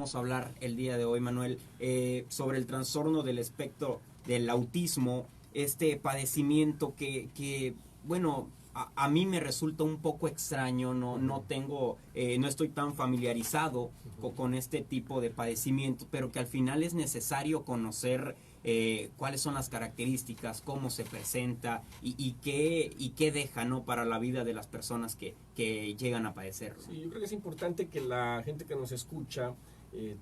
Vamos a hablar el día de hoy, Manuel, sobre el trastorno del espectro del autismo, este padecimiento que bueno, a mí me resulta un poco extraño, no estoy tan familiarizado con este tipo de padecimiento, pero que al final es necesario conocer cuáles son las características, cómo se presenta y qué deja, ¿no?, para la vida de las personas que llegan a padecerlo. Sí, yo creo que es importante que la gente que nos escucha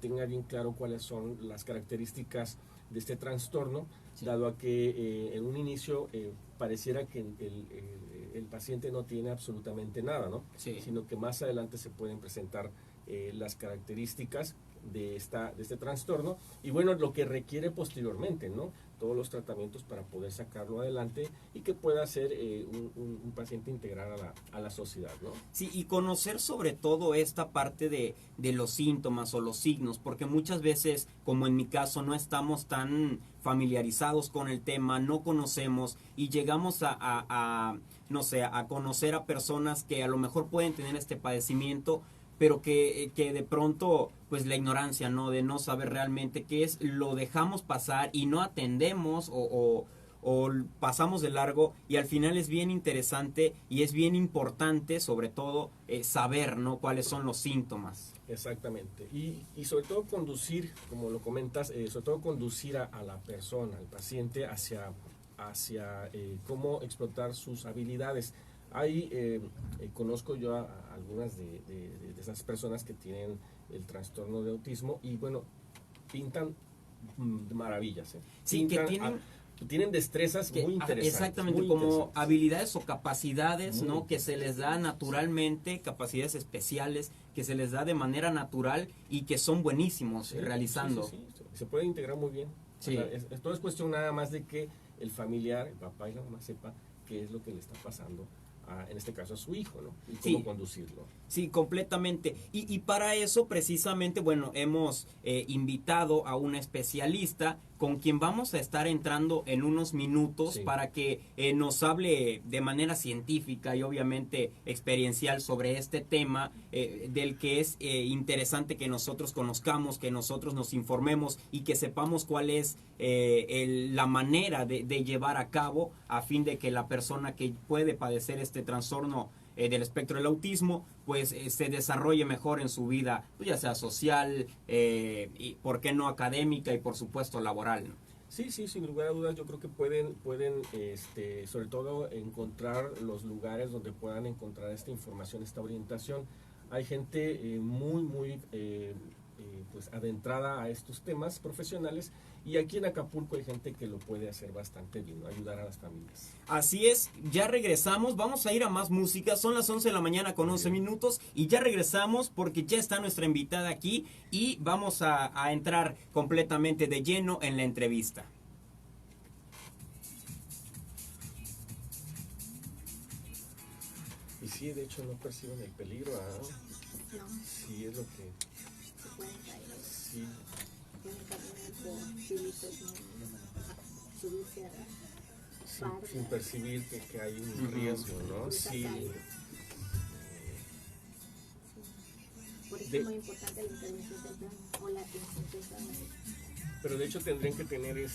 tenga bien claro cuáles son las características de este trastorno, sí, dado a que en un inicio pareciera que el paciente no tiene absolutamente nada, ¿no? Sí. Sino que más adelante se pueden presentar las características de este trastorno y bueno, lo que requiere posteriormente, ¿no? Todos los tratamientos para poder sacarlo adelante y que pueda ser un paciente integral a la sociedad, ¿no? Sí, y conocer sobre todo esta parte de los síntomas o los signos, porque muchas veces, como en mi caso, no estamos tan familiarizados con el tema, no conocemos y llegamos no sé, a conocer a personas que a lo mejor pueden tener este padecimiento, pero que de pronto, pues la ignorancia, ¿no?, de no saber realmente qué es, lo dejamos pasar y no atendemos o pasamos de largo, y al final es bien interesante y es bien importante, sobre todo, saber, ¿no?, cuáles son los síntomas. Exactamente. Y sobre todo conducir, como lo comentas, sobre todo conducir a la persona, al paciente, hacia cómo explotar sus habilidades. Conozco yo a algunas de esas personas que tienen el trastorno de autismo y bueno, pintan maravillas. Sí, pintan que tienen destrezas muy interesantes. Exactamente, muy como interesantes. habilidades o capacidades, Muy ¿no?, que se les da naturalmente, capacidades especiales que se les da de manera natural y que son buenísimos Sí, realizando. sí, sí, se puede integrar muy bien. Sí. O sea, todo es cuestión nada más de que el familiar, el papá y la mamá sepa qué es lo que le está pasando en este caso a su hijo, ¿no? Y cómo Sí. conducirlo. Sí, completamente. Y para eso, precisamente, bueno, hemos invitado a una especialista con quien vamos a estar entrando en unos minutos, sí, para que nos hable de manera científica y obviamente experiencial sobre este tema, del que es interesante que nosotros conozcamos, que nosotros nos informemos y que sepamos cuál es la manera de llevar a cabo, a fin de que la persona que puede padecer este trastorno del espectro del autismo, pues se desarrolle mejor en su vida, pues, ya sea social, y por qué no académica y por supuesto laboral, ¿no? Sí, sí, sin lugar a dudas, yo creo que pueden sobre todo encontrar los lugares donde puedan encontrar esta información, esta orientación. Hay gente muy pues adentrada a estos temas profesionales y aquí en Acapulco hay gente que lo puede hacer bastante bien, ¿no? Ayudar a las familias. Así es, ya regresamos, vamos a ir a más música, son las 11 de la mañana con 11 minutos y ya regresamos porque ya está nuestra invitada aquí y vamos a entrar completamente de lleno en la entrevista. Y sí, de hecho no perciben el peligro, ¿no? No. Sí, es lo que... Se pueden caer. Sí. Pueden caminar por filitos, ¿no? Subirse a la barda. Sin percibir que hay un riesgo, ¿no? Sí. Por eso es muy importante la intervención temprana o la atención temprana. Pero de hecho tendrían que tener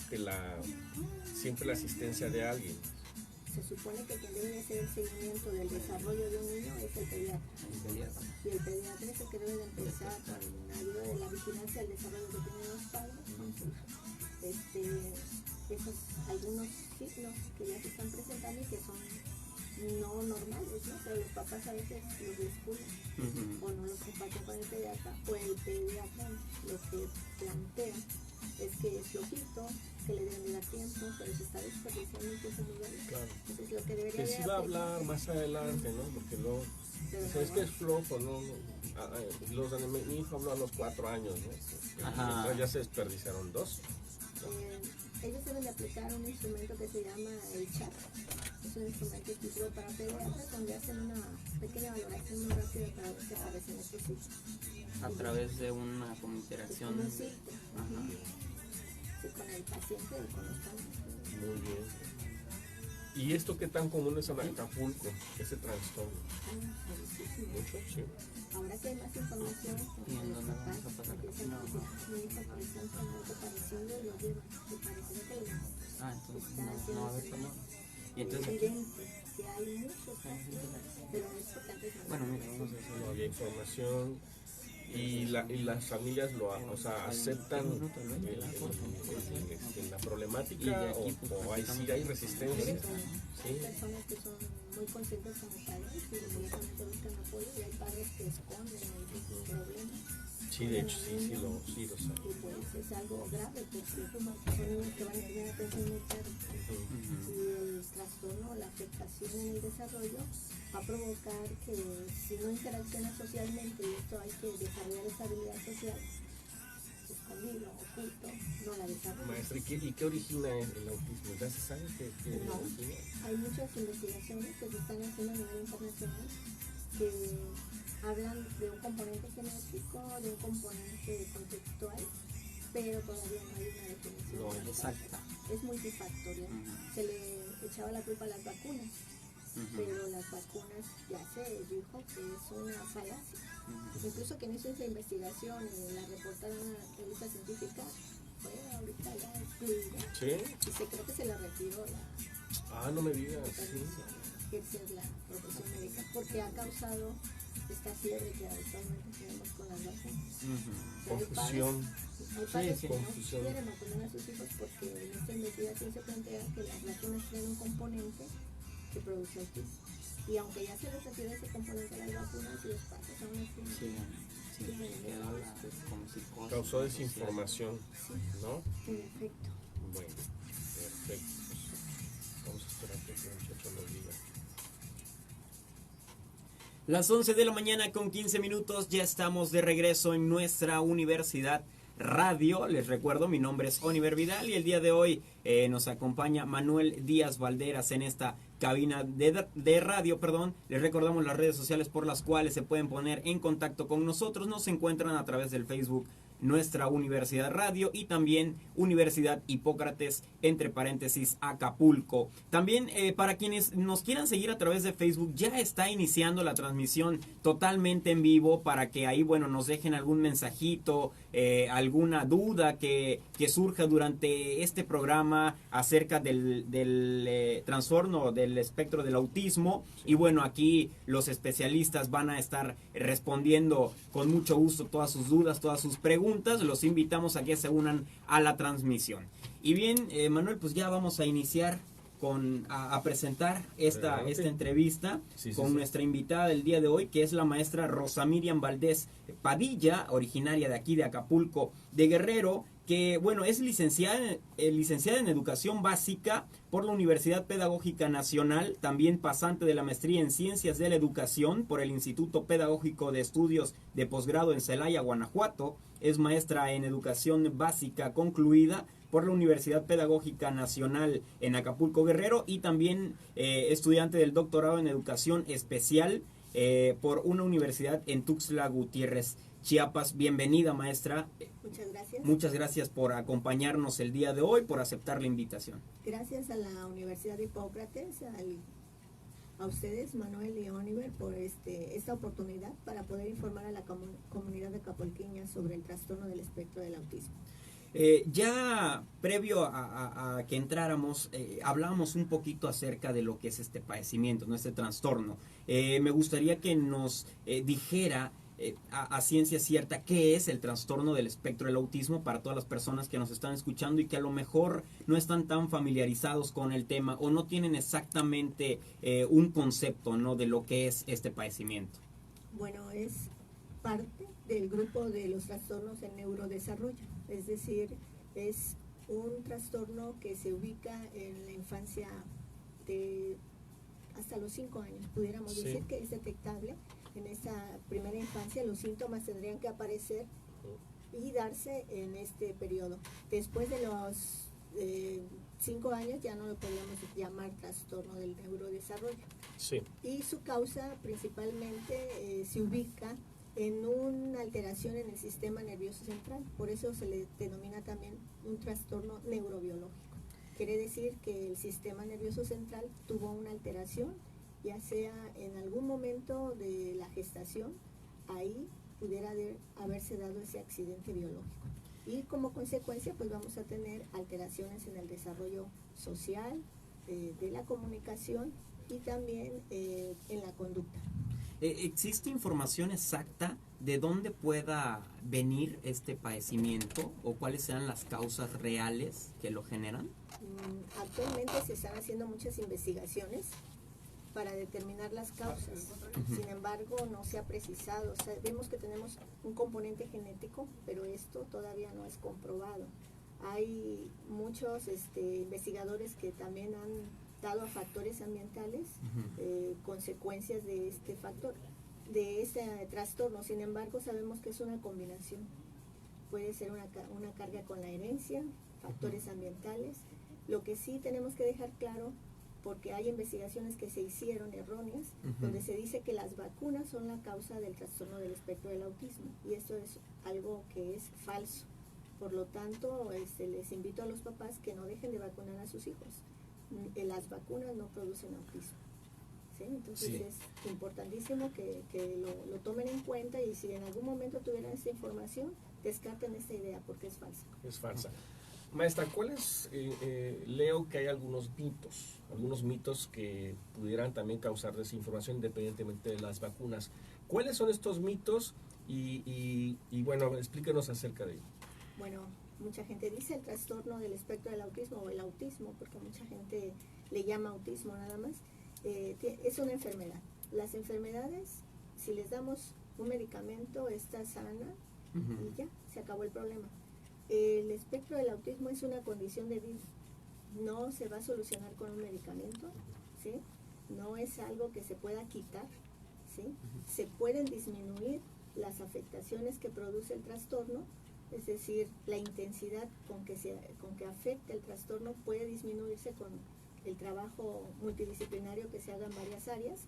siempre la asistencia de alguien. Se supone que quien debe hacer el seguimiento del desarrollo de un niño es el pediatra. Y el pediatra es el que debe de empezar con la ayuda de la vigilancia del desarrollo que tienen los padres. Esos algunos signos que ya se están presentando y que son no normales, ¿no? Pero los papás a veces los descuidan o no los comparten con el pediatra, o el pediatra lo que plantea es que es flojito, que le deben de dar tiempo, pero se está desperdiciando un tiempo muy grande. Claro. Entonces lo que debería Que de sí va a hablar más adelante, ¿no? Porque luego, es que es flojo, ¿no? Mi hijo habló a los 4 años, ¿no? Ajá. Ya se desperdiciaron 2. Ellos deben de aplicar un instrumento que se llama el chat. Es un instrumento exclusivo para pediatras donde hacen una pequeña valoración muy rápida para ver si aparecen estos sitios. A través de una interacción. Como un filtro. Sí, con el paciente y con los padres. Muy bien. ¿Y esto qué tan común es en Acapulco, ese trastorno? Mucho, sí. Ahora que hay más información, los papás empiezan a decir, mi hijo presenta algo parecido y lo llevan. Y parece que está haciendo y entonces evidente que hay muchos casos, pero es importante saber. bueno, mira, vamos a hacer No había información y las familias aceptan la problemática o ahí sí hay resistencia. Hay personas que son muy conscientes como padres y inmediatamente buscan apoyo y hay padres que esconden el problema. Sí, de hecho, sí lo sé. Y pues es algo grave porque son niños que van a tener atención muy tarde. Y el trastorno, la afectación en el desarrollo va a provocar que si no interacciona socialmente, y esto hay que desarrollar esa habilidad social, escondido, oculto, no la desarrolla. Maestra, ¿y qué origina el autismo? ¿Ya se sabe qué origina? Hay muchas investigaciones que se están haciendo a nivel internacional que hablan de un componente genético, de un componente contextual, pero todavía no hay una definición. no exacta. Es multifactorial. Se le echaba la culpa a las vacunas, pero las vacunas ya se dijo que es una falacia. Incluso quien hizo esa investigación y la reportaron a una revista científica fue ahorita ya excluida. ¿Sí? Y creo que se le retiró No me digas. ejercer la profesión médica porque ha causado esta fiebre que actualmente tenemos con las vacunas. Confusión. Hay padres que no confusión. quieren vacunar a sus hijos porque en esta investigación se plantea que las vacunas tienen un componente que produce autismo. Y aunque ya se les refiere ese componente a las vacunas y los padres aún así Causó desinformación, ¿no? en efecto. Bueno, perfecto. Vamos a esperar que el muchacho nos diga. Las 11 de la mañana con 15 minutos, ya estamos de regreso en nuestra Universidad Radio. Les recuerdo, mi nombre es Oliver Vidal y el día de hoy nos acompaña Manuel Díaz Valderas en esta cabina de radio, Les recordamos las redes sociales por las cuales se pueden poner en contacto con nosotros. Nos encuentran a través del Facebook Nuestra Universidad Radio y también Universidad Hipócrates, entre paréntesis, Acapulco. También para quienes nos quieran seguir a través de Facebook, ya está iniciando la transmisión totalmente en vivo para que ahí, nos dejen algún mensajito, alguna duda que surja durante este programa acerca del trastorno del espectro del autismo. Y aquí los especialistas van a estar respondiendo con mucho gusto todas sus dudas, todas sus preguntas. Los invitamos a que se unan a la transmisión. Y bien, Manuel, pues ya vamos a iniciar a presentar esta entrevista con nuestra invitada del día de hoy, que es la maestra Rosa Miriam Valdés Padilla, originaria de aquí de Acapulco de Guerrero, que es licenciada en Educación Básica por la Universidad Pedagógica Nacional, también pasante de la maestría en Ciencias de la Educación por el Instituto Pedagógico de Estudios de Posgrado en Celaya, Guanajuato. Es maestra en Educación Básica concluida por la Universidad Pedagógica Nacional en Acapulco Guerrero y también estudiante del doctorado en Educación Especial por una universidad en Tuxtla Gutiérrez, Chiapas. Bienvenida, maestra. Muchas gracias. Muchas gracias por acompañarnos el día de hoy, por aceptar la invitación. Gracias a la Universidad de Hipócrates, a ustedes, Manuel y Oliver, por esta oportunidad para poder informar a la comunidad de acapulqueña sobre el trastorno del espectro del autismo. Ya previo a que entráramos, hablábamos un poquito acerca de lo que es este padecimiento, ¿no? Este trastorno. Me gustaría que nos dijera a ciencia cierta qué es el trastorno del espectro del autismo para todas las personas que nos están escuchando y que a lo mejor no están tan familiarizados con el tema o no tienen exactamente un concepto, ¿no?, de lo que es este padecimiento. Bueno, es parte del grupo de los trastornos en neurodesarrollo, es decir, es un trastorno que se ubica en la infancia hasta los 5 años, pudiéramos decir que es detectable. En esa primera infancia los síntomas tendrían que aparecer y darse en este periodo. Después de los 5 años ya no lo podríamos llamar trastorno del neurodesarrollo. Sí. Y su causa principalmente se ubica en una alteración en el sistema nervioso central. Por eso se le denomina también un trastorno neurobiológico. Quiere decir que el sistema nervioso central tuvo una alteración, ya sea en algún momento de la gestación, ahí pudiera haberse dado ese accidente biológico. Y como consecuencia, pues vamos a tener alteraciones en el desarrollo social, de la comunicación y también en la conducta. ¿Existe información exacta de dónde pueda venir este padecimiento o cuáles sean las causas reales que lo generan? Actualmente se están haciendo muchas investigaciones para determinar las causas. Sin embargo, no se ha precisado. Sabemos que tenemos un componente genético, pero esto todavía no es comprobado. Hay muchos investigadores que también han dado a factores ambientales consecuencias de este factor, de este trastorno. Sin embargo, sabemos que es una combinación. Puede ser una carga con la herencia, factores ambientales. Lo que sí tenemos que dejar claro, porque hay investigaciones que se hicieron erróneas, donde se dice que las vacunas son la causa del trastorno del espectro del autismo, y esto es algo que es falso. Por lo tanto, les invito a los papás que no dejen de vacunar a sus hijos. Las vacunas no producen autismo, ¿sí? Entonces es importantísimo que lo tomen en cuenta, y si en algún momento tuvieran esta información, descarten esta idea porque es falsa. Es falsa. Maestra, ¿cuáles? Leo que hay algunos mitos que pudieran también causar desinformación independientemente de las vacunas. ¿Cuáles son estos mitos? Y bueno, explíquenos acerca de ello. Bueno, mucha gente dice el trastorno del espectro del autismo o el autismo, porque mucha gente le llama autismo nada más. Es una enfermedad. Las enfermedades, si les damos un medicamento, está sana y ya, se acabó el problema. El espectro del autismo es una condición de vida. No se va a solucionar con un medicamento, ¿sí? No es algo que se pueda quitar, ¿sí? Se pueden disminuir las afectaciones que produce el trastorno, es decir, la intensidad con que afecta el trastorno puede disminuirse con el trabajo multidisciplinario que se haga en varias áreas,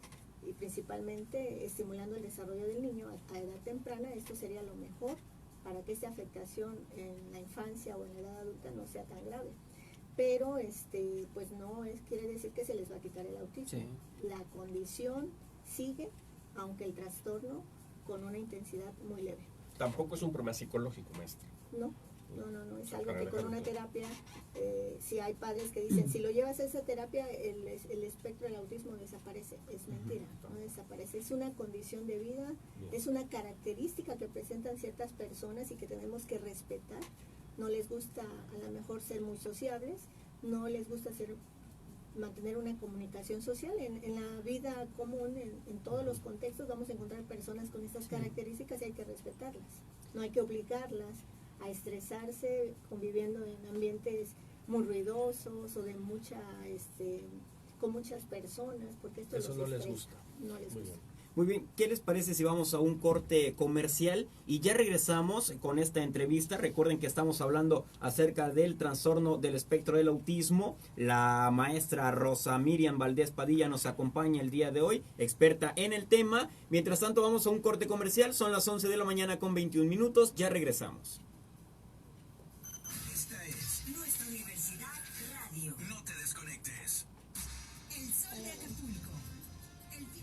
y principalmente estimulando el desarrollo del niño a edad temprana. Esto sería lo mejor para que esta afectación en la infancia o en la edad adulta no sea tan grave. Pero pues no quiere decir que se les va a quitar el autismo. Sí. La condición sigue, aunque el trastorno con una intensidad muy leve. Tampoco es un problema psicológico, maestra. No, es algo que con una terapia, si hay padres que dicen, si lo llevas a esa terapia, el espectro del autismo desaparece. Es mentira, no desaparece. Es una condición de vida, es una característica que presentan ciertas personas y que tenemos que respetar. No les gusta a lo mejor ser muy sociables, no les gusta mantener una comunicación social. En la vida común, en todos los contextos, vamos a encontrar personas con estas características y hay que respetarlas. No hay que obligarlas a estresarse conviviendo en ambientes muy ruidosos o de con muchas personas, porque esto eso no les gusta. No les gusta. Muy bien, ¿qué les parece si vamos a un corte comercial y ya regresamos con esta entrevista? Recuerden que estamos hablando acerca del trastorno del espectro del autismo. La maestra Rosa Miriam Valdés Padilla nos acompaña el día de hoy, experta en el tema. Mientras tanto, vamos a un corte comercial. Son las 11 de la mañana con 21 minutos. Ya regresamos. Esta es nuestra Universidad Radio. No te desconectes. El Sol de Acapulco.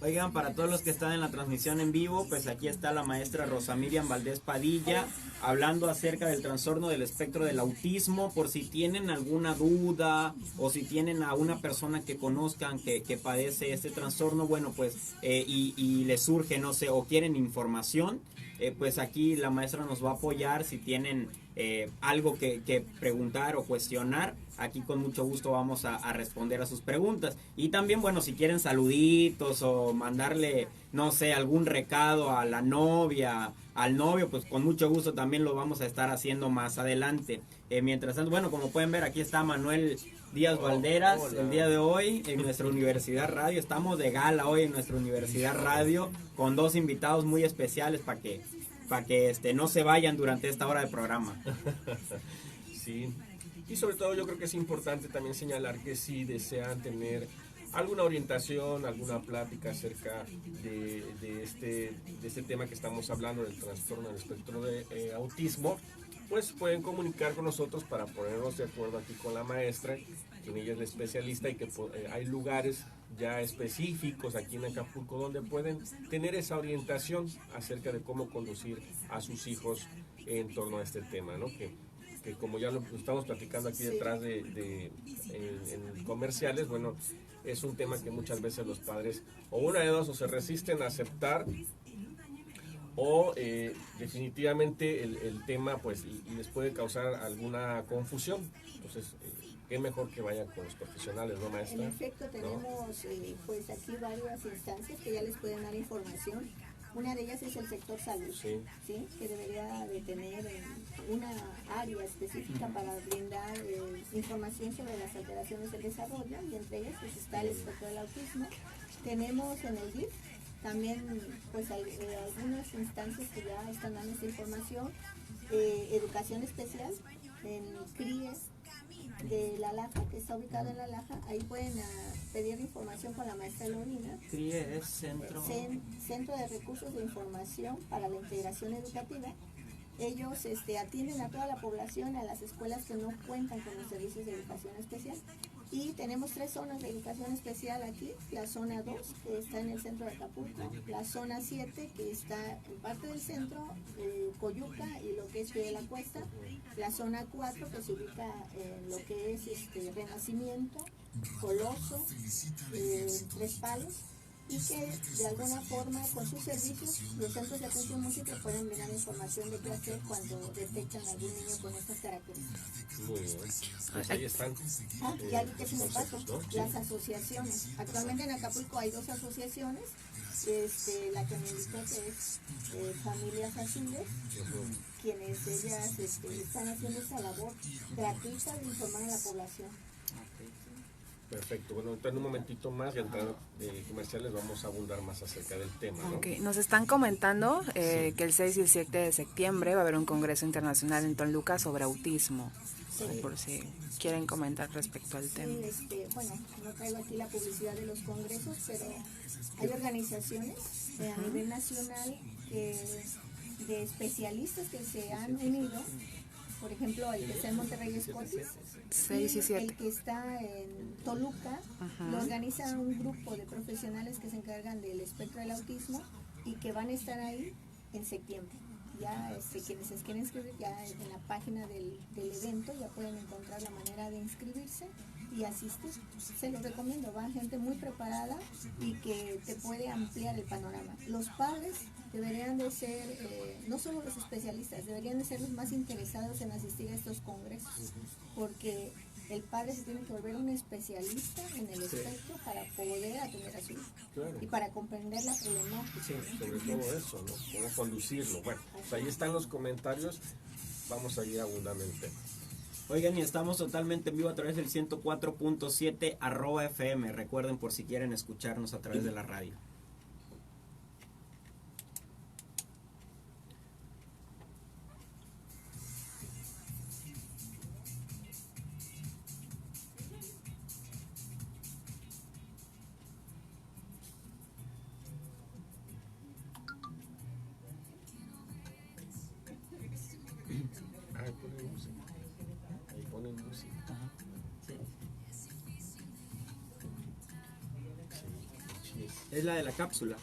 Oigan, para todos los que están en la transmisión en vivo, pues aquí está la maestra Rosa Miriam Valdés Padilla hablando acerca del trastorno del espectro del autismo. Por si tienen alguna duda o si tienen a una persona que conozcan que padece este trastorno, bueno, pues y les surge, no sé, o quieren información, pues aquí la maestra nos va a apoyar. Si tienen algo que preguntar o cuestionar, aquí con mucho gusto vamos a responder a sus preguntas. Y también, bueno, si quieren saluditos o mandarle, no sé, algún recado a la novia, al novio, pues con mucho gusto también lo vamos a estar haciendo más adelante. Mientras tanto, bueno, como pueden ver, aquí está Manuel Díaz Valderas. Hola. El día de hoy en nuestra Universidad Radio, estamos de gala hoy en nuestra Universidad Radio con dos invitados muy especiales para que no se vayan durante esta hora de programa. Sí, y sobre todo yo creo que es importante también señalar que si desean tener alguna orientación, alguna plática acerca de este tema que estamos hablando, del trastorno del espectro de autismo, pues pueden comunicar con nosotros para ponernos de acuerdo aquí con la maestra, quien ella es la especialista, y que hay lugares ya específicos aquí en Acapulco donde pueden tener esa orientación acerca de cómo conducir a sus hijos en torno a este tema, ¿no? Que como ya lo estamos platicando aquí detrás en comerciales, bueno, es un tema que muchas veces los padres, o una de dos, o se resisten a aceptar, o definitivamente el tema pues les puede causar alguna confusión. Entonces, qué mejor que vayan con los profesionales, ¿no, maestra? En efecto, tenemos pues aquí varias instancias que ya les pueden dar información. Una de ellas es el sector salud, ¿sí? Que debería de tener una área específica para brindar información sobre las alteraciones del desarrollo, y entre ellas pues, está el espectro del autismo. Tenemos en el DIF también pues algunas instancias que ya están dando esta información, educación especial en CRIES de La Laja, que está ubicado en La Laja. Ahí pueden pedir información con la maestra Lorina. CRIE es Centro de Recursos de Información para la Integración Educativa. Ellos atienden a toda la población, a las escuelas que no cuentan con los servicios de educación especial. Y tenemos 3 zonas de educación especial aquí: la zona 2, que está en el centro de Acapulco; la zona 7, que está en parte del centro, Coyuca y lo que es Pie de la Cuesta; la zona 4, que se ubica en lo que es Renacimiento, Coloso, Tres Palos, y que de alguna forma con sus servicios los centros de atención múltiple pueden brindar información de qué hacer cuando detectan a algún niño con estas características. Muy bien. Pues ahí están. Y algo que se me pasa, consejos, ¿no? las asociaciones. Actualmente en Acapulco hay 2 asociaciones, la que me indicó que es Familias Asiles, quienes ellas están haciendo esta labor gratuita de informar a la población. Perfecto. Bueno, entonces en un momentito más, y entrando de comerciales, vamos a abundar más acerca del tema, ¿no? Okay. Nos están comentando que el 6 y el 7 de septiembre va a haber un congreso internacional en Toluca sobre autismo. Sí. Por si quieren comentar respecto al tema. Bueno, no traigo aquí la publicidad de los congresos, pero hay organizaciones a nivel nacional de especialistas que se han unido. Por ejemplo, el que está en Monterrey es Cotis, 6 y 7. El que está en Toluca lo organiza un grupo de profesionales que se encargan del espectro del autismo y que van a estar ahí en septiembre. Ya quienes se quieren inscribir, ya en la página del evento ya pueden encontrar la manera de inscribirse y asistir. Se los recomiendo, va gente muy preparada y que te puede ampliar el panorama. Los padres deberían de ser, no solo los especialistas, deberían de ser los más interesados en asistir a estos congresos, porque el padre se tiene que volver un especialista en el espectro para poder atender a su hijo. Claro. Y para comprender la problemática. Sí, sobre todo eso, ¿no? Cómo conducirlo. Bueno, pues ahí están los comentarios, vamos a ir abundando en el tema. Oigan, y estamos totalmente en vivo a través del 104.7 @FM. Recuerden, por si quieren escucharnos a través de la radio. Es la de la cápsula.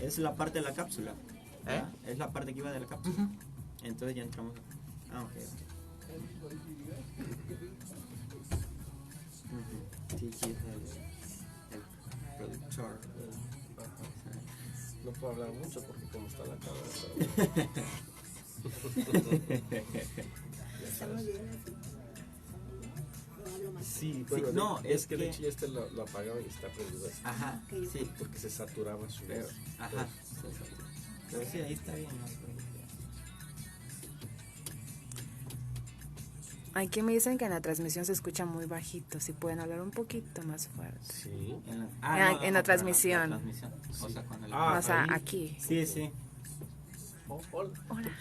Es la parte de la cápsula. Es la parte que iba de la cápsula. Entonces ya entramos. Ok. Sí, es el productor. No puedo hablar mucho porque como está la cámara. Estamos bien. Sí, bueno, sí, no, es que de hecho ya lo apagaba y está prendido. Ajá, sí. Porque se saturaba su voz. Ajá. Pero sí, ahí está bien, ¿no? Aquí me dicen que en la transmisión se escucha muy bajito, si pueden hablar un poquito más fuerte. Sí. En la transmisión. La transmisión. O sea, cuando o sea, aquí. Sí, sí. Hola. Hola.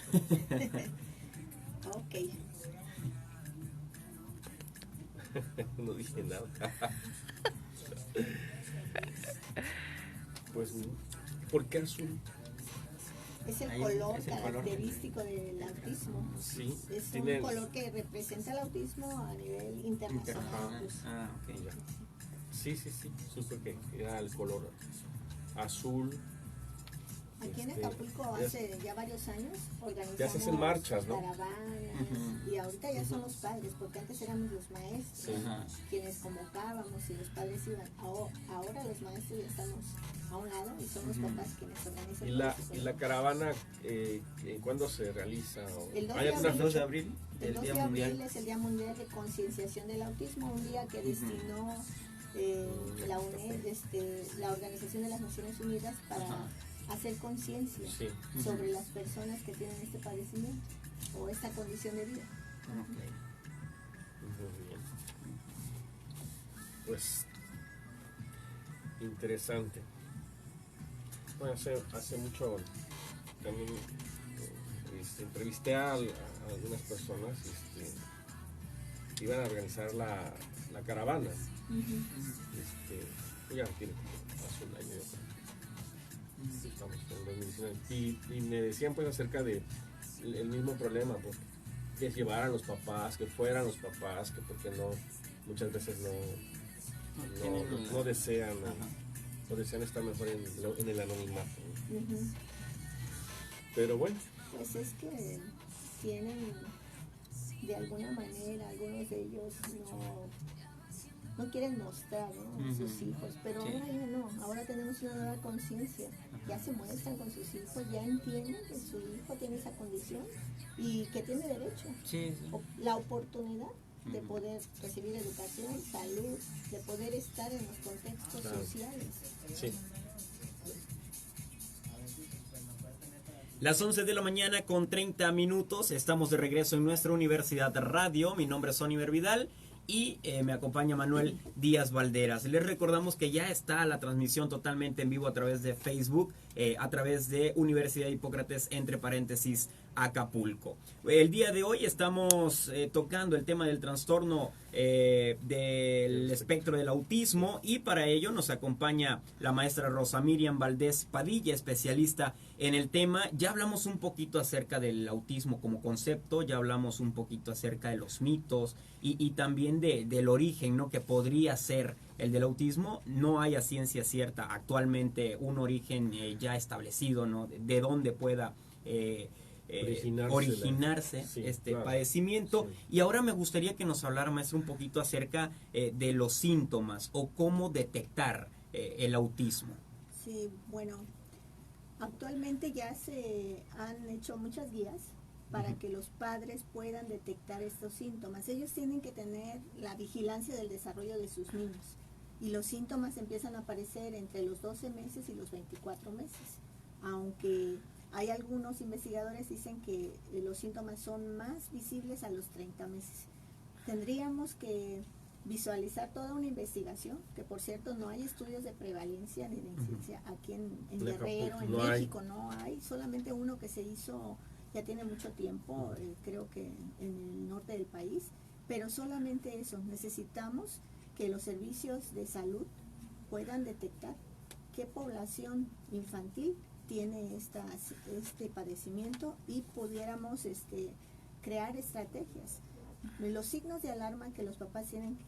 Ok. No dije nada. Pues, ¿por qué azul? Es el Ahí color es el color. característico del autismo. Sí, Es tiene- un color que representa el autismo a nivel internacional. Ajá. Pues. Ok. Ya. Sí, supe que era el color azul. Aquí en Este, Acapulco ya- hace ya varios años organizamos Ya se hacen marchas, ¿no? caravanas, y ahorita ya son los padres, porque antes éramos los maestros Ajá. quienes convocábamos y los padres iban. Ahora los maestros ya estamos a un lado y son los papás quienes organizan. Y la caravana, ¿cuándo se realiza? El 2 ¿Hay de alguna abril. 2 de abril, El el 2 Día de abril Mundial. es el Día Mundial de Concienciación del Autismo, un día que destinó la UNED, la Organización de las Naciones Unidas, para Ajá. hacer conciencia Sí. sobre las personas que tienen este padecimiento o esta condición de vida. Ok. Muy bien. Pues interesante. Bueno, hace mucho también entrevisté a algunas personas que iban a organizar la caravana. Ya tiene hace un año, yo creo. Estamos en 2019. Y me decían pues acerca de el mismo problema, pues, que llevaran los papás, que fueran los papás, que porque no, muchas veces no desean, o desean estar mejor en el anonimato, ¿no? Ujú. Pero bueno, Pues es que tienen, de alguna manera, algunos de ellos no quieren mostrar, ¿no? A sus hijos, pero Sí. ahora ya no, ahora tenemos una nueva conciencia, ya se muestran con sus hijos, ya entienden que su hijo tiene esa condición y que tiene derecho, Sí, sí. la oportunidad de poder recibir educación, salud, de poder estar en los contextos Claro. sociales. sí. Las 11 de la mañana con 30 minutos. Estamos de regreso en nuestra Universidad Radio. Mi nombre es Oliver Vidal y me acompaña Manuel Díaz Valderas. Les recordamos que ya está la transmisión totalmente en vivo a través de Facebook, a través de Universidad Hipócrates, entre paréntesis, Acapulco. El día de hoy estamos tocando el tema del trastorno del espectro del autismo, y para ello nos acompaña la maestra Rosa Miriam Valdés Padilla, especialista en el tema. Ya hablamos un poquito acerca del autismo como concepto, ya hablamos un poquito acerca de los mitos y también del origen, ¿no?, que podría ser el del autismo. No hay a ciencia cierta actualmente un origen ya establecido, ¿no?, de dónde pueda originarse Sí, este claro. padecimiento. Sí. Y ahora me gustaría que nos hablara, maestro, un poquito acerca de los síntomas o cómo detectar el autismo. Sí, bueno, actualmente ya se han hecho muchas guías para que los padres puedan detectar estos síntomas. Ellos tienen que tener la vigilancia del desarrollo de sus niños, y los síntomas empiezan a aparecer entre los 12 meses y los 24 meses, aunque hay algunos investigadores que dicen que los síntomas son más visibles a los 30 meses. Tendríamos que visualizar toda una investigación, que por cierto no hay estudios de prevalencia ni de incidencia aquí en Guerrero, en no hay. México no hay, solamente uno que se hizo ya tiene mucho tiempo, creo que en el norte del país, pero solamente eso. Necesitamos que los servicios de salud puedan detectar qué población infantil tiene este padecimiento y pudiéramos crear estrategias. Los signos de alarma que los papás tienen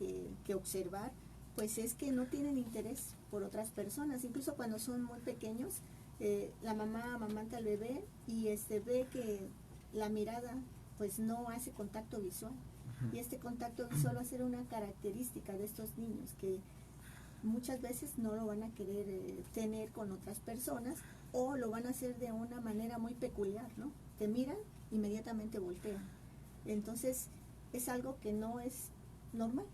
que observar, pues es que no tienen interés por otras personas, incluso cuando son muy pequeños. La mamá amamanta al bebé y ve que la mirada pues no hace contacto visual, y este contacto visual va a ser una característica de estos niños que muchas veces no lo van a querer tener con otras personas, o lo van a hacer de una manera muy peculiar, ¿no? Te miran, inmediatamente voltean. Entonces es algo que no es normal,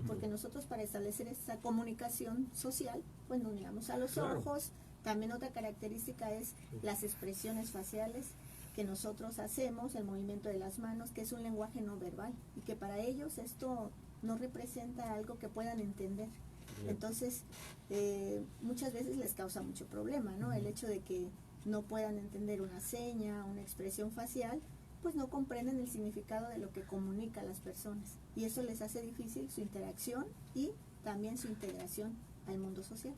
porque nosotros, para establecer esta comunicación social, pues nos miramos a los ojos. También otra característica es las expresiones faciales que nosotros hacemos, el movimiento de las manos, que es un lenguaje no verbal, y que para ellos esto no representa algo que puedan entender. Entonces, muchas veces les causa mucho problema, ¿no? El hecho de que no puedan entender una seña, una expresión facial, pues no comprenden el significado de lo que comunica a las personas, y eso les hace difícil su interacción y también su integración al mundo social.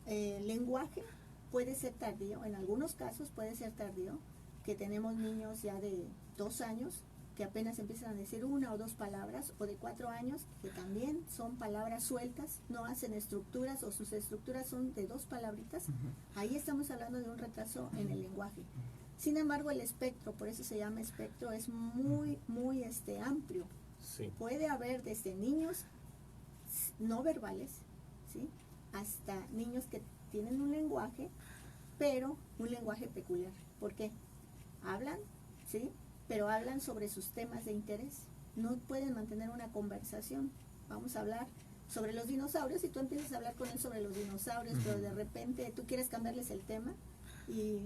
Lenguaje, puede ser tardío, en algunos casos puede ser tardío, que tenemos niños ya de 2 años que apenas empiezan a decir 1 o 2 palabras, o de 4 años que también son palabras sueltas, no hacen estructuras o sus estructuras son de 2 palabritas. Ahí estamos hablando de un retraso en el lenguaje. Sin embargo, el espectro, por eso se llama espectro, es muy amplio. Sí. Puede haber desde niños no verbales, ¿sí?, hasta niños que tienen un lenguaje, pero un lenguaje peculiar. ¿Por qué? Hablan, ¿sí?, pero hablan sobre sus temas de interés. No pueden mantener una conversación. Vamos a hablar sobre los dinosaurios y tú empiezas a hablar con él sobre los dinosaurios, pero de repente tú quieres cambiarles el tema y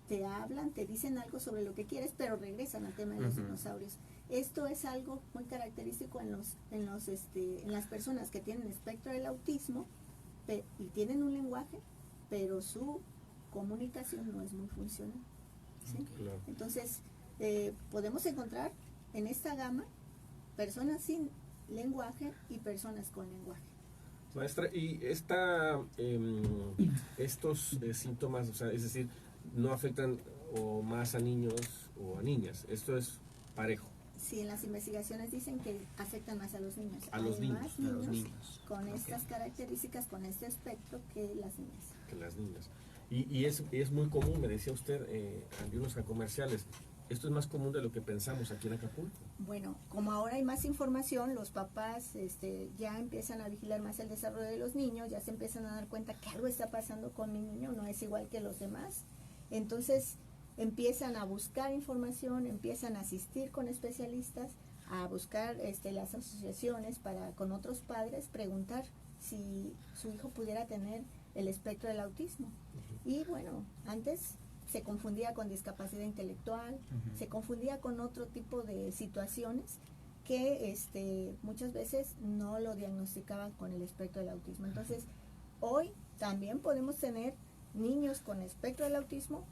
te hablan, te dicen algo sobre lo que quieres, pero regresan al tema de los dinosaurios. Esto es algo muy característico en las personas que tienen espectro del autismo y tienen un lenguaje, pero su comunicación no es muy funcional, ¿sí? Claro. Entonces, podemos encontrar en esta gama personas sin lenguaje y personas con lenguaje. Maestra, y estos síntomas, o sea, es decir, no afectan o más a niños o a niñas, esto es parejo. Sí, en las investigaciones dicen que afectan más a los niños. A los niños, más a los niños. Con estas características, con este espectro, que las niñas. Que las niñas. Y es muy común, me decía usted, ante unos comerciales, esto es más común de lo que pensamos aquí en Acapulco. Bueno, como ahora hay más información, los papás ya empiezan a vigilar más el desarrollo de los niños, ya se empiezan a dar cuenta que algo está pasando con mi niño, no es igual que los demás. Entonces empiezan a buscar información, empiezan a asistir con especialistas, a buscar las asociaciones con otros padres, preguntar si su hijo pudiera tener el espectro del autismo. Y bueno, antes se confundía con discapacidad intelectual, se confundía con otro tipo de situaciones que muchas veces no lo diagnosticaban con el espectro del autismo. Entonces, hoy también podemos tener niños con espectro del autismo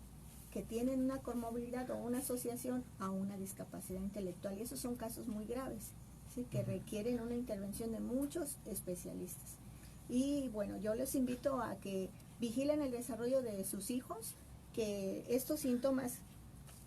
que tienen una comorbilidad o una asociación a una discapacidad intelectual, y esos son casos muy graves, ¿sí?, que requieren una intervención de muchos especialistas. Y bueno, yo les invito a que vigilen el desarrollo de sus hijos, que estos síntomas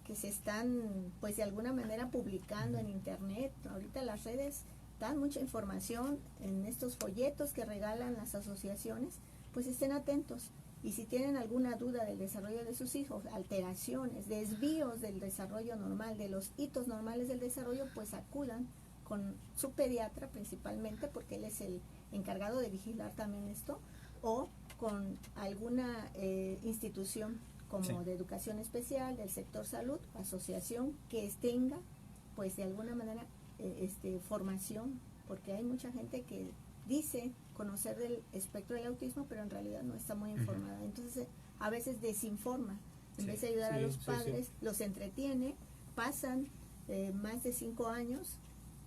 que se están pues de alguna manera publicando en internet, ahorita las redes dan mucha información en estos folletos que regalan las asociaciones, pues estén atentos. Y si tienen alguna duda del desarrollo de sus hijos, alteraciones, desvíos del desarrollo normal, de los hitos normales del desarrollo, pues acudan con su pediatra principalmente, porque él es el encargado de vigilar también esto, o con alguna institución como de educación especial, del sector salud, asociación que tenga pues de alguna manera formación, porque hay mucha gente que dice conocer del espectro del autismo, pero en realidad no está muy informada. Entonces a veces desinforma, en vez de ayudar a los padres, los entretiene, pasan más de 5 años,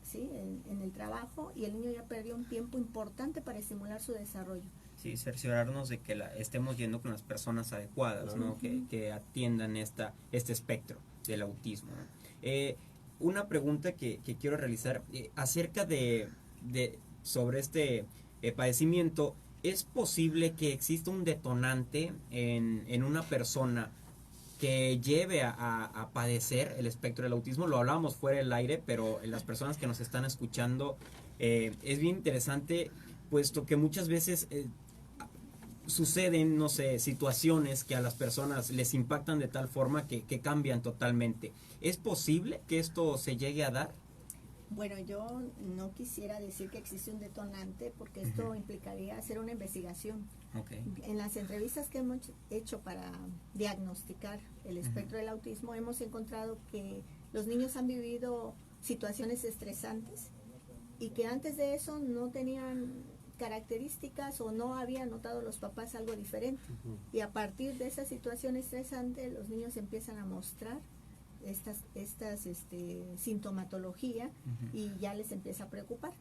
¿sí?, en el trabajo, y el niño ya perdió un tiempo importante para estimular su desarrollo. Sí, cerciorarnos de que estemos yendo con las personas adecuadas, ¿no? Que atiendan este espectro del autismo, ¿no? Una pregunta que quiero realizar acerca sobre este padecimiento. ¿Es posible que exista un detonante en una persona que lleve a padecer el espectro del autismo? Lo hablábamos fuera del aire, pero las personas que nos están escuchando, es bien interesante, puesto que muchas veces suceden, no sé, situaciones que a las personas les impactan de tal forma que cambian totalmente. ¿Es posible que esto se llegue a dar? Bueno, yo no quisiera decir que existe un detonante, porque esto implicaría hacer una investigación. En las entrevistas que hemos hecho para diagnosticar el espectro del autismo, hemos encontrado que los niños han vivido situaciones estresantes y que antes de eso no tenían características o no habían notado los papás algo diferente. Y a partir de esa situación estresante, los niños empiezan a mostrar estas sintomatología y ya les empieza a preocupar.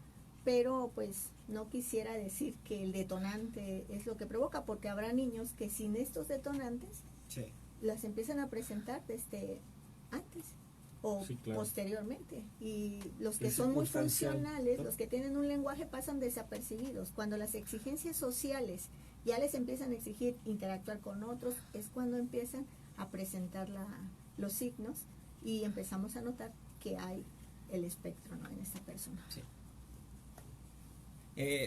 Pero pues no quisiera decir que el detonante es lo que provoca, porque habrá niños que sin estos detonantes las empiezan a presentar desde antes o posteriormente, y los que son muy funcionales, los que tienen un lenguaje, pasan desapercibidos. Cuando las exigencias sociales Ya les empiezan a exigir interactuar con otros, es cuando empiezan a presentar los signos y empezamos a notar que hay el espectro, ¿no?, en esta persona. Sí.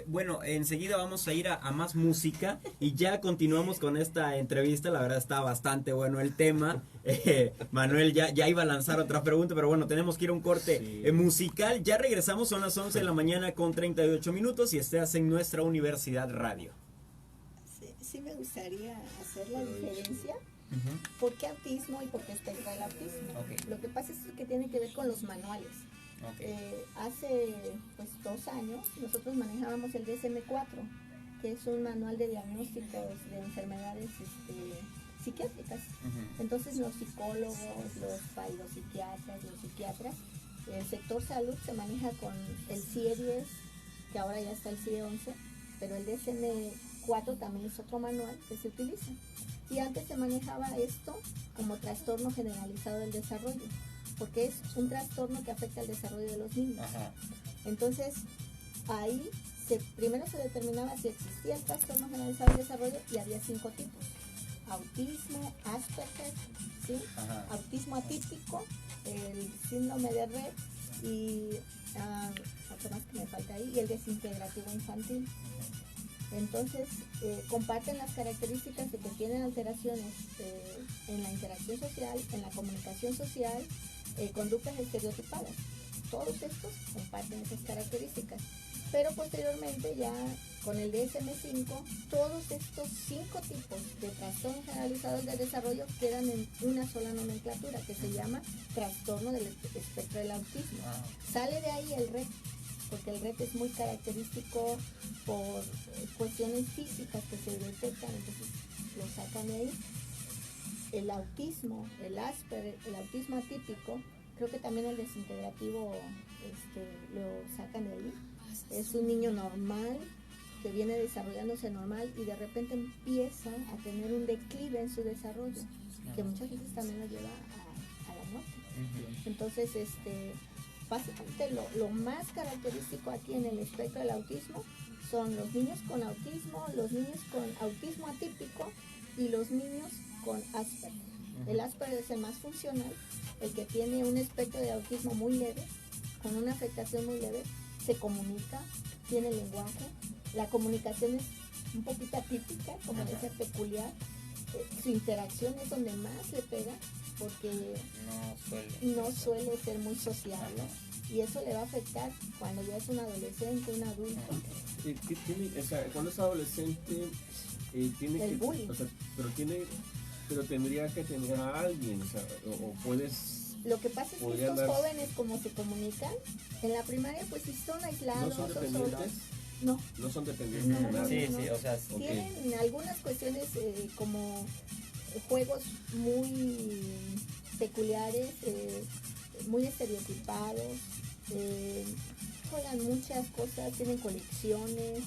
Bueno, enseguida vamos a ir a más música y ya continuamos con esta entrevista. La verdad está bastante bueno el tema. Manuel ya iba a lanzar otra pregunta, pero bueno, tenemos que ir a un corte musical. Ya regresamos, son las 11 de la mañana con 38 minutos y estás en nuestra Universidad Radio. Sí me gustaría hacer la diferencia. ¿Por qué autismo y por qué espectro del autismo? Okay. Lo que pasa es que tiene que ver con los manuales. Okay. Hace 2 años nosotros manejábamos el DSM-4, que es un manual de diagnósticos de enfermedades psiquiátricas. Entonces los psicólogos, los psiquiatras, los psiquiatras, el sector salud se maneja con el CIE-10, que ahora ya está el CIE-11, pero el DSM-4 también es otro manual que se utiliza. Y antes se manejaba esto como trastorno generalizado del desarrollo, porque es un trastorno que afecta al desarrollo de los niños. Ajá. Entonces, ahí primero se determinaba si existía el trastorno generalizado del desarrollo y había 5 tipos: autismo, Asperger, ¿sí? Autismo atípico, el síndrome de Rett y otro más que me falta ahí, y el desintegrativo infantil. Entonces, comparten las características de que tienen alteraciones en la interacción social, en la comunicación social, conductas estereotipadas. Todos estos comparten esas características. Pero posteriormente, ya con el DSM-5, todos estos 5 tipos de trastornos generalizados del desarrollo quedan en una sola nomenclatura, que se llama trastorno del espectro del autismo. Sale de ahí el RET, porque el RET es muy característico por cuestiones físicas que se detectan, entonces lo sacan de ahí. El autismo, el Asperger, el autismo atípico, creo que también el desintegrativo lo sacan de ahí. Es un niño normal que viene desarrollándose normal y de repente empieza a tener un declive en su desarrollo, que muchas veces también lo lleva a la muerte. Entonces, básicamente lo más característico aquí en el espectro del autismo son los niños con autismo, los niños con autismo atípico y los niños con Asperger. El Asperger es el más funcional, el que tiene un espectro de autismo muy leve, con una afectación muy leve, se comunica, tiene lenguaje, la comunicación es un poquito atípica, como decía, peculiar, su interacción es donde más le pega, porque no suele ser muy sociable, y eso le va a afectar cuando ya es un adolescente, un adulto. Cuando es adolescente tiene el bullying. Pero tendría que tener a alguien, o puedes. Lo que pasa es que estos jóvenes, como se comunican en la primaria, pues si son aislados, ¿no son dependientes? No son dependientes de nada. Sí, o sea, tienen algunas cuestiones como juegos muy peculiares, muy estereotipados, juegan muchas cosas, tienen colecciones.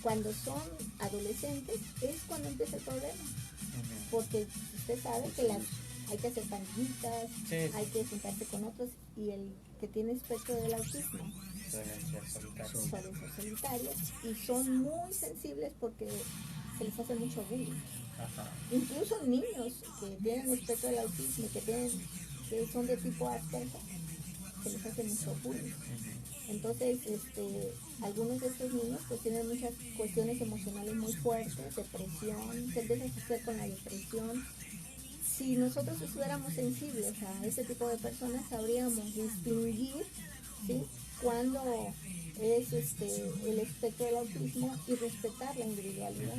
Cuando son adolescentes es cuando empieza el problema, porque usted sabe que hay que hacer pandillitas, hay que juntarse con otros, y el que tiene espectro del autismo suelen ser solitarios y son muy sensibles porque se les hace mucho bullying. Incluso niños que tienen espectro del autismo, que son de tipo Asperger, se les hace mucho bullying. Entonces, algunos de estos niños pues tienen muchas cuestiones emocionales muy fuertes, depresión, se empieza a suceder con la depresión. Si nosotros estuviéramos sensibles a ese tipo de personas, sabríamos distinguir, ¿sí?, cuándo es el espectro del autismo y respetar la individualidad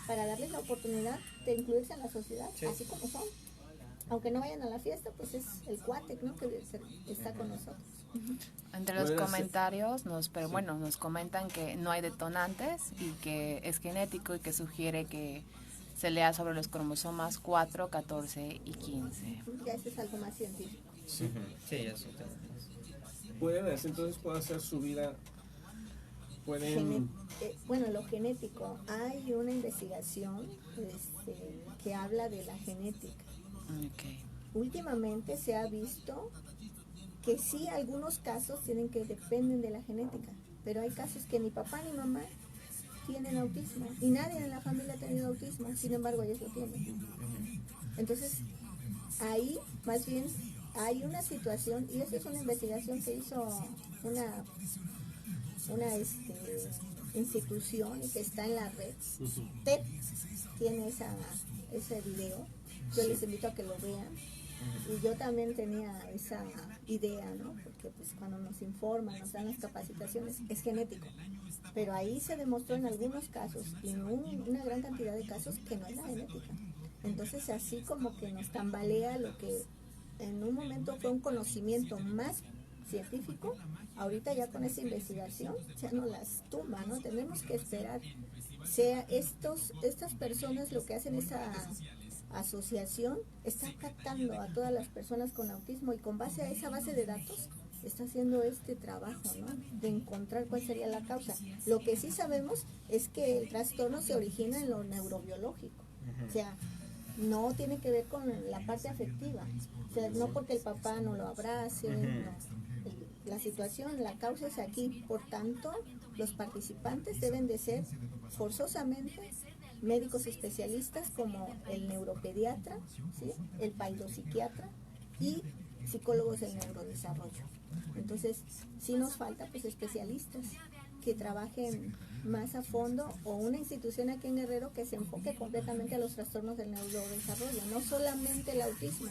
para darles la oportunidad de incluirse en la sociedad, así como son. Aunque no vayan a la fiesta, pues es el cuate, ¿no?, que está con nosotros. Entre los comentarios nos comentan que no hay detonantes y que es genético y que sugiere que se lea sobre los cromosomas 4, 14 y 15. Ya eso es algo más científico. Sí, eso también. Entonces puede hacer su vida. Bueno, lo genético. Hay una investigación que habla de la genética. Últimamente se ha visto que sí, algunos casos dependen de la genética, pero hay casos que ni papá ni mamá tienen autismo y nadie en la familia ha tenido autismo, sin embargo ellos lo tienen. Entonces, ahí más bien hay una situación, y esa es una investigación que hizo una institución y que está en la red. TED tiene ese video, yo les invito a que lo vean. Y yo también tenía esa idea, ¿no? Porque pues cuando nos informan, nos dan las capacitaciones, es genético. Pero ahí se demostró en algunos casos, y en una gran cantidad de casos, que no es la genética. Entonces así como que nos tambalea lo que en un momento fue un conocimiento más científico, ahorita ya con esa investigación ya no las tumba, ¿no? Tenemos que esperar. Estas personas lo que hacen, esa asociación está captando a todas las personas con autismo y con base a esa base de datos está haciendo este trabajo, ¿no? De encontrar cuál sería la causa. Lo que sí sabemos es que el trastorno se origina en lo neurobiológico, o sea, no tiene que ver con la parte afectiva, o sea, no porque el papá no lo abrace, no. La situación, la causa es aquí, por tanto, los participantes deben de ser forzosamente médicos especialistas como el neuropediatra, ¿sí? El paidopsiquiatra y psicólogos del neurodesarrollo. Entonces, sí nos falta pues especialistas que trabajen más a fondo, o una institución aquí en Guerrero que se enfoque completamente a los trastornos del neurodesarrollo, no solamente el autismo,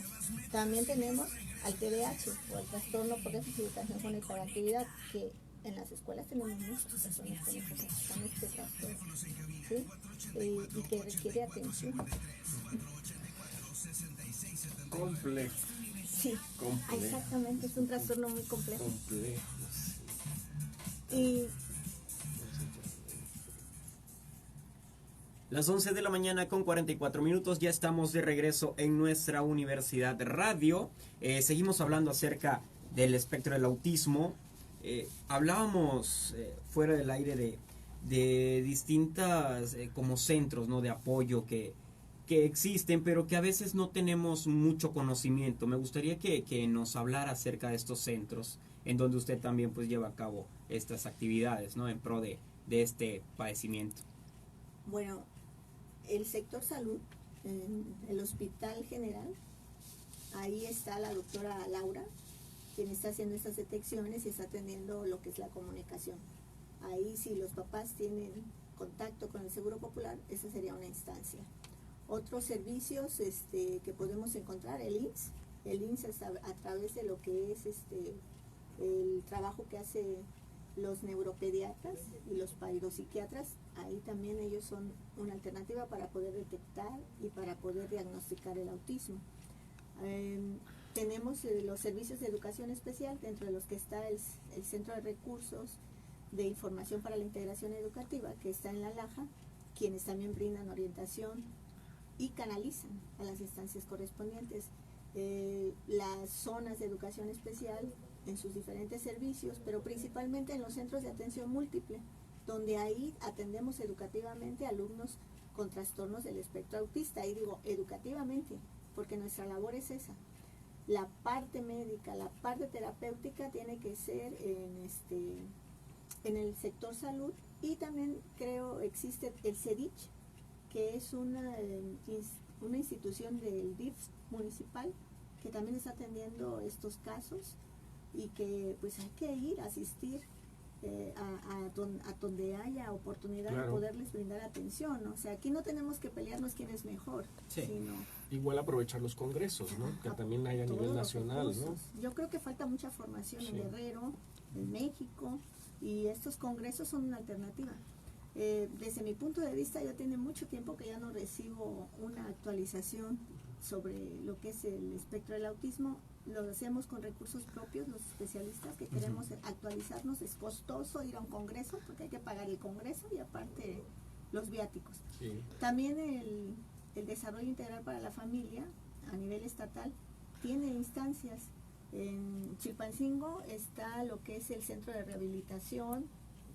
también tenemos al TDAH o al trastorno por déficit de atención con hiperactividad, que en las escuelas tenemos muchas personas con este trastorno, ¿sí? Y que requiere atención. Complejo. Sí, complejo. Exactamente, es un trastorno muy complejo. Complejo, sí. Y las 11 de la mañana con 44 minutos, ya estamos de regreso en nuestra Universidad Radio. Seguimos hablando acerca del espectro del autismo. Hablábamos fuera del aire de distintas como centros, ¿no?, de apoyo que existen, pero que a veces no tenemos mucho conocimiento. Me gustaría que nos hablara acerca de estos centros en donde usted también pues lleva a cabo estas actividades, ¿no?, en pro de este padecimiento. Bueno, el sector salud, en el Hospital General, ahí está la doctora Laura, quien está haciendo estas detecciones y está atendiendo lo que es la comunicación. Ahí, si los papás tienen contacto con el Seguro Popular, esa sería una instancia. Otros servicios que podemos encontrar, el IMSS está a través de lo que es el trabajo que hace los neuropediatras y los paidopsiquiatras. Ahí también ellos son una alternativa para poder detectar y para poder diagnosticar el autismo. Tenemos los servicios de educación especial, dentro de los que está el Centro de Recursos de Información para la Integración Educativa, que está en La Laja, quienes también brindan orientación y canalizan a las instancias correspondientes. Las zonas de educación especial en sus diferentes servicios, pero principalmente en los centros de atención múltiple, donde ahí atendemos educativamente a alumnos con trastornos del espectro autista. Y digo educativamente, porque nuestra labor es esa. La parte médica, la parte terapéutica tiene que ser en el sector salud, y también creo existe el CEDICH, que es una institución del DIF municipal que también está atendiendo estos casos, y que pues hay que ir a asistir a donde haya oportunidad, claro, de poderles brindar atención, ¿no? O sea, aquí no tenemos que pelearnos quién es mejor, sí, sino igual aprovechar los congresos, ¿no? Que también hay a nivel nacional, ¿no? Yo creo que falta mucha formación, sí, en Guerrero, en México, y estos congresos son una alternativa. Desde mi punto de vista, ya tiene mucho tiempo que ya no recibo una actualización sobre lo que es el espectro del autismo. Lo hacemos con recursos propios, los especialistas que queremos actualizarnos. Es costoso ir a un congreso porque hay que pagar el congreso y aparte los viáticos. Sí. También el desarrollo integral para la familia a nivel estatal tiene instancias. En Chilpancingo está lo que es el centro de rehabilitación.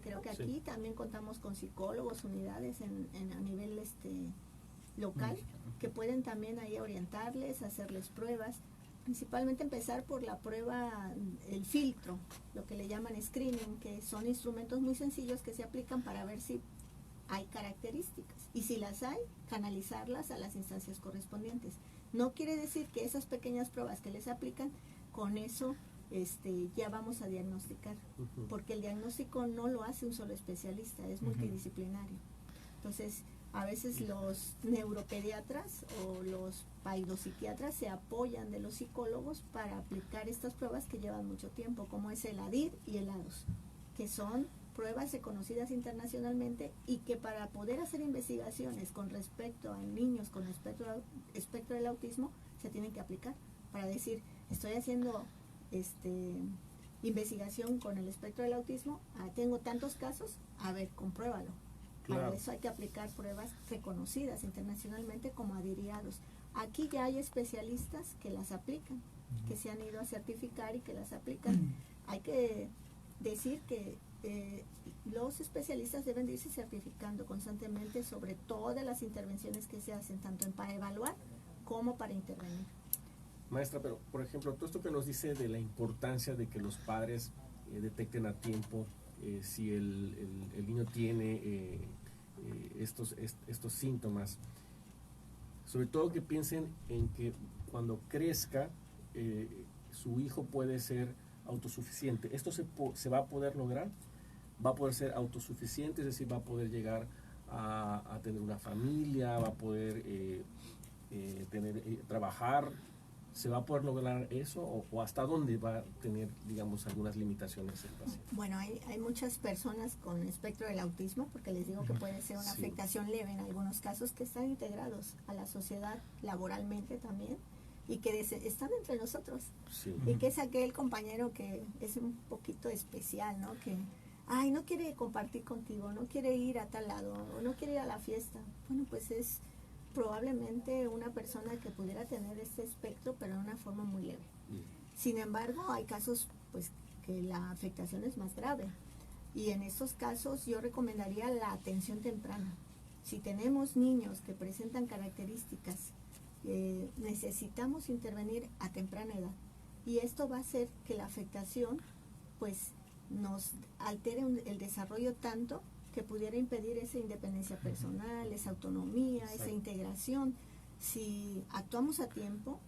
Creo que aquí, sí, también contamos con psicólogos, unidades a nivel local, que pueden también ahí orientarles, hacerles pruebas. Principalmente empezar por la prueba, el filtro, lo que le llaman screening, que son instrumentos muy sencillos que se aplican para ver si hay características, y si las hay, canalizarlas a las instancias correspondientes. No quiere decir que esas pequeñas pruebas que les aplican, con eso ya vamos a diagnosticar, porque el diagnóstico no lo hace un solo especialista, es multidisciplinario. Entonces, a veces los neuropediatras o los paidopsiquiatras se apoyan de los psicólogos para aplicar estas pruebas que llevan mucho tiempo, como es el ADIR y el ADOS, que son pruebas reconocidas internacionalmente y que para poder hacer investigaciones con respecto a niños con espectro del autismo se tienen que aplicar para decir, estoy haciendo investigación con el espectro del autismo, tengo tantos casos, a ver, compruébalo. Claro. Para eso hay que aplicar pruebas reconocidas internacionalmente como ADIR y ADOS. Aquí ya hay especialistas que las aplican, que se han ido a certificar y que las aplican. Hay que decir que los especialistas deben de irse certificando constantemente sobre todas las intervenciones que se hacen, tanto para evaluar como para intervenir. Maestra, pero por ejemplo, todo esto que nos dice de la importancia de que los padres detecten a tiempo si el niño tiene estos síntomas, sobre todo que piensen en que cuando crezca su hijo puede ser autosuficiente. ¿Esto se va a poder lograr? ¿Va a poder ser autosuficiente? Es decir, va a poder llegar a tener una familia, va a poder trabajar. ¿Se va a poder lograr eso o hasta dónde va a tener, digamos, algunas limitaciones el paciente? Bueno, hay muchas personas con espectro del autismo, porque les digo que puede ser una afectación leve en algunos casos, que están integrados a la sociedad laboralmente también y que están entre nosotros. Sí. Y que es aquel compañero que es un poquito especial, ¿no? Que, no quiere compartir contigo, no quiere ir a tal lado, o no quiere ir a la fiesta. Bueno, pues es probablemente una persona que pudiera tener este espectro, pero de una forma muy leve. Sin embargo, hay casos pues que la afectación es más grave, y en estos casos yo recomendaría la atención temprana. Si tenemos niños que presentan características, necesitamos intervenir a temprana edad, y esto va a hacer que la afectación pues nos altere el desarrollo tanto que pudiera impedir esa independencia personal, esa autonomía, esa integración. Si actuamos a tiempo,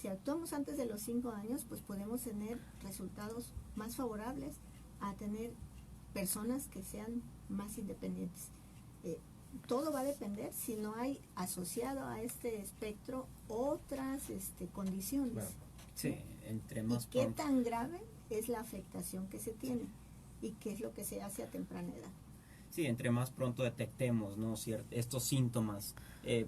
si actuamos antes de los 5 años, pues podemos tener resultados más favorables a tener personas que sean más independientes. Todo va a depender si no hay asociado a este espectro otras condiciones. Claro. Sí, entre más ¿Y qué tan grave es la afectación que se tiene? ¿Y qué es lo que se hace a temprana edad? Sí, entre más pronto detectemos, ¿no? Estos síntomas,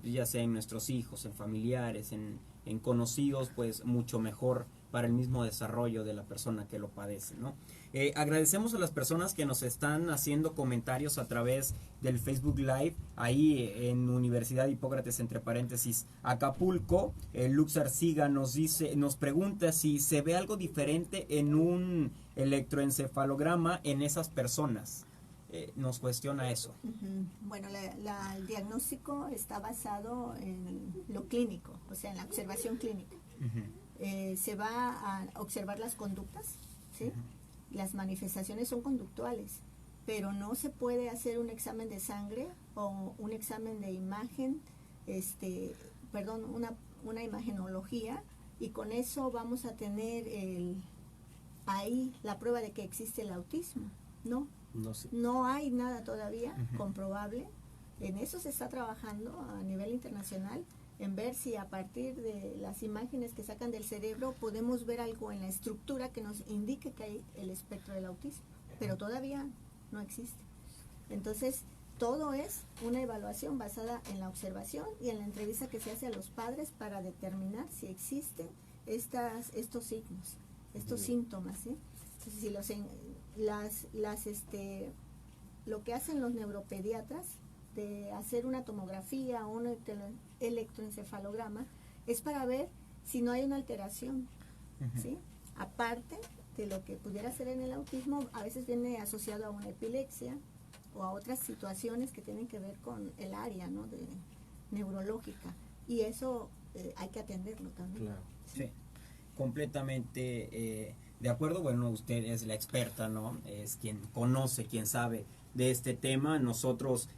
ya sea en nuestros hijos, en familiares, en conocidos, pues mucho mejor para el mismo desarrollo de la persona que lo padece, ¿no? Agradecemos a las personas que nos están haciendo comentarios a través del Facebook Live, ahí en Universidad Hipócrates, entre paréntesis, Acapulco. Lux Arciga nos pregunta si se ve algo diferente en un electroencefalograma en esas personas. Nos cuestiona eso. Bueno, el diagnóstico está basado en lo clínico, o sea, en la observación clínica. Se va a observar las conductas, ¿sí? Las manifestaciones son conductuales, pero no se puede hacer un examen de sangre o un examen de imagen, una imagenología, y con eso vamos a tener ahí la prueba de que existe el autismo. No hay nada todavía comprobable. En eso se está trabajando a nivel internacional, en ver si a partir de las imágenes que sacan del cerebro podemos ver algo en la estructura que nos indique que hay el espectro del autismo, pero todavía no existe. Entonces, todo es una evaluación basada en la observación y en la entrevista que se hace a los padres para determinar si existen estos signos, estos síntomas, ¿sí? Entonces, si lo que hacen los neuropediatras de hacer una tomografía o un electroencefalograma es para ver si no hay una alteración, ¿sí? Aparte de lo que pudiera ser en el autismo, a veces viene asociado a una epilepsia o a otras situaciones que tienen que ver con el área, ¿no? Neurológica, y eso hay que atenderlo también. Claro. Sí, completamente de acuerdo. Bueno, usted es la experta, ¿no? Es quien conoce, quien sabe de este tema. Nosotros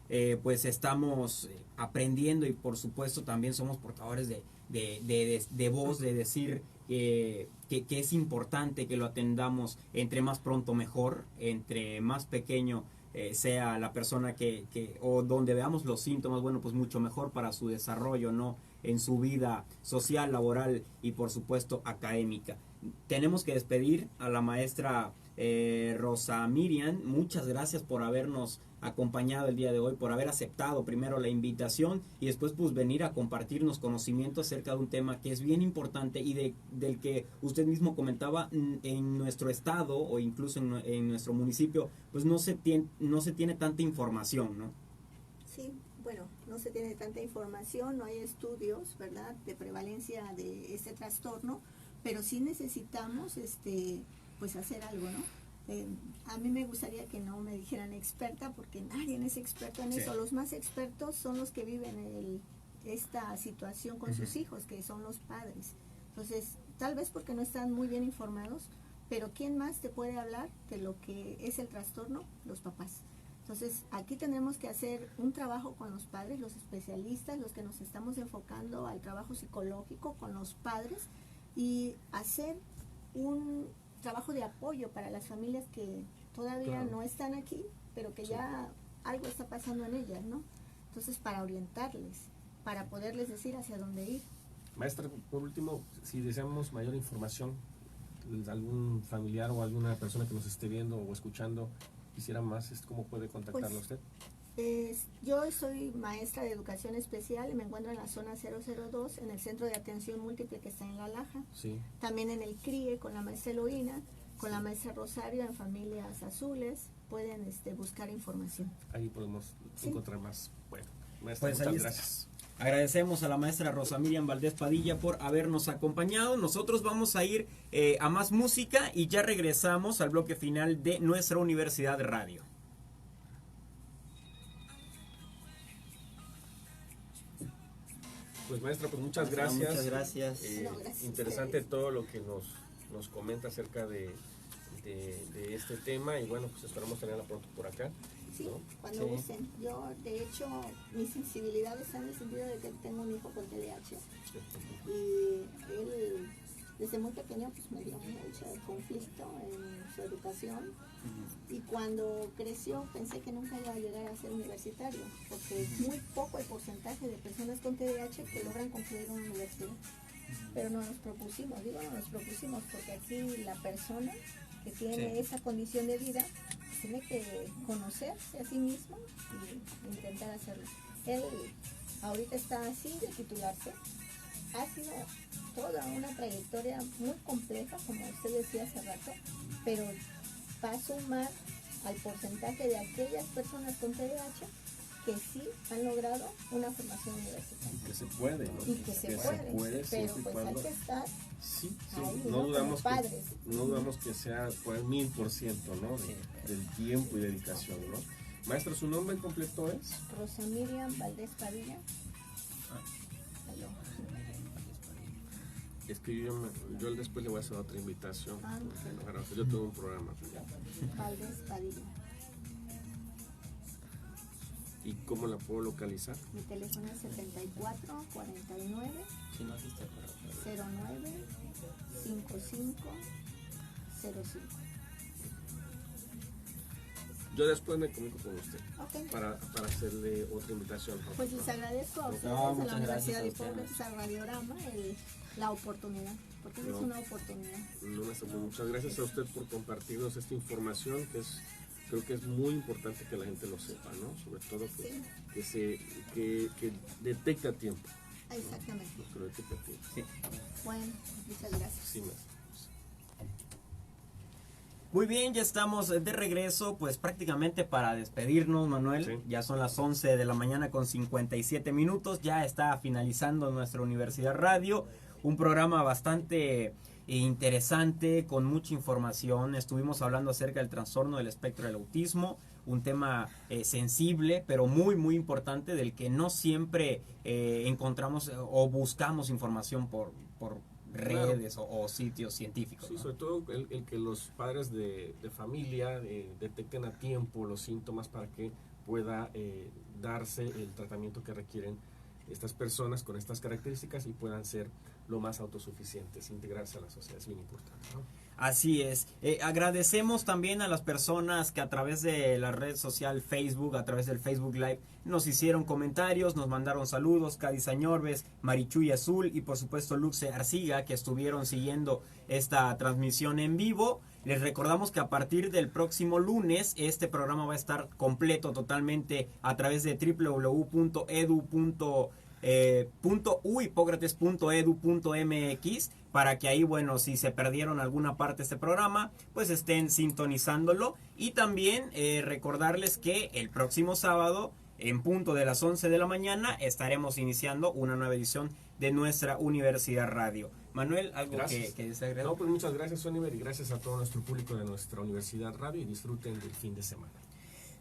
pues estamos aprendiendo y por supuesto también somos portadores de voz, de decir que es importante que lo atendamos entre más pronto mejor, entre más pequeño sea la persona o donde veamos los síntomas, bueno, pues mucho mejor para su desarrollo, ¿no? En su vida social, laboral y por supuesto académica. Tenemos que despedir a la maestra Rosa Miriam. Muchas gracias por habernos acompañado el día de hoy, por haber aceptado primero la invitación y después pues venir a compartirnos conocimiento acerca de un tema que es bien importante y del que usted mismo comentaba en nuestro estado o incluso en nuestro municipio, pues no se tiene tanta información, ¿no? Sí, bueno, no se tiene tanta información, no hay estudios, ¿verdad?, de prevalencia de este trastorno, pero sí necesitamos pues hacer algo, ¿no? A mí me gustaría que no me dijeran experta, porque nadie es experto en eso. Los más expertos son los que viven esta situación con sus hijos, que son los padres. Entonces, tal vez porque no están muy bien informados, pero ¿quién más te puede hablar de lo que es el trastorno? Los papás. Entonces, aquí tenemos que hacer un trabajo con los padres, los especialistas, los que nos estamos enfocando al trabajo psicológico con los padres y hacer un trabajo de apoyo para las familias que todavía no están aquí, pero que ya algo está pasando en ellas, ¿no? Entonces, para orientarles, para poderles decir hacia dónde ir. Maestra, por último, si deseamos mayor información, algún familiar o alguna persona que nos esté viendo o escuchando quisiera más, ¿cómo puede contactarlo usted? Yo soy maestra de educación especial y me encuentro en la zona 002, en el Centro de Atención Múltiple que está en La Laja. Sí. También en el CRIE con la maestra Eloína, con la maestra Rosario en Familias Azules. Pueden buscar información. Ahí podemos encontrar más. Bueno, maestra, pues muchas gracias. Agradecemos a la maestra Rosa Miriam Valdés Padilla por habernos acompañado. Nosotros vamos a ir a más música y ya regresamos al bloque final de nuestra Universidad Radio. Pues maestra, pues muchas gracias. Muchas gracias. Gracias interesante todo lo que nos comenta acerca de este tema y bueno, pues esperamos tenerla pronto por acá. Sí, ¿no? cuando gusten. Yo, de hecho, mi sensibilidad está en el sentido de que tengo un hijo con TDAH. Y él, desde muy pequeño, pues me dio mucho conflicto en su educación. Y cuando creció, pensé que nunca iba a llegar a ser universitario, porque es muy poco el porcentaje de personas con TDAH que logran concluir una universidad. Pero no nos propusimos, porque aquí la persona que tiene esa condición de vida tiene que conocerse a sí mismo y intentar hacerlo. Él ahorita está así de titularse. Ha sido toda una trayectoria muy compleja, como usted decía hace rato, pero va a sumar al porcentaje de aquellas personas con TDAH que sí han logrado una formación universitaria. Que se puede, ¿no? Y que se puede, pero pues hay que estar sí, ahí, no dudamos padres. No dudamos que sea por el 1000%, ¿no? Del tiempo y dedicación, ¿no? Maestra, ¿su nombre completo es? Rosa Miriam Valdés Padilla. Es que yo después le voy a hacer otra invitación. Okay. Yo tengo un programa. Valdés Padilla. ¿Y cómo la puedo localizar? Mi teléfono es 74 49 09 55 05. Yo después me comunico con usted Okay. para hacerle otra invitación. Pues les agradezco a ustedes a la Universidad de Hipócrates, a Radiorama, la oportunidad, porque es una oportunidad. No, maestra, pues muchas gracias a usted por compartirnos esta información creo que es muy importante que la gente lo sepa, ¿no? Sobre todo que detecte a tiempo. Exactamente. Que lo detecte a tiempo. Sí. Bueno, muchas gracias. Sí, maestra. Muy bien, ya estamos de regreso, pues prácticamente para despedirnos, Manuel. Sí. Ya son las 11 de la mañana con 57 minutos, ya está finalizando nuestra Universidad Radio, un programa bastante interesante, con mucha información. Estuvimos hablando acerca del trastorno del espectro del autismo, un tema sensible, pero muy, muy importante, del que no siempre encontramos o buscamos información por redes o sitios científicos. Sí, ¿no? sobre todo el que los padres de familia detecten a tiempo los síntomas para que pueda darse el tratamiento que requieren estas personas con estas características y puedan ser lo más autosuficientes, integrarse a la sociedad es bien importante, ¿no? Así es. Agradecemos también a las personas que a través de la red social Facebook, a través del Facebook Live, nos hicieron comentarios, nos mandaron saludos, Cádiz Añorbes, Marichuy Azul y por supuesto Luxe Arciga, que estuvieron siguiendo esta transmisión en vivo. Les recordamos que a partir del próximo lunes este programa va a estar completo totalmente a través de www.hipócrates.edu.mx para que ahí, bueno, si se perdieron alguna parte de este programa, pues estén sintonizándolo. Y también recordarles que el próximo sábado, en punto de las 11 de la mañana, estaremos iniciando una nueva edición de nuestra Universidad Radio. Manuel, ¿algo que desea agregar? No, pues muchas gracias, Oliver, y gracias a todo nuestro público de nuestra Universidad Radio, y disfruten del fin de semana.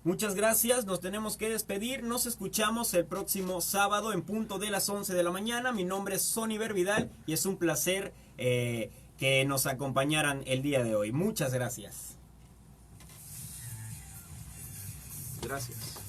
Muchas gracias, nos tenemos que despedir, nos escuchamos el próximo sábado en punto de las 11 de la mañana. Mi nombre es Soniver Vidal y es un placer que nos acompañaran el día de hoy. Muchas gracias. Gracias.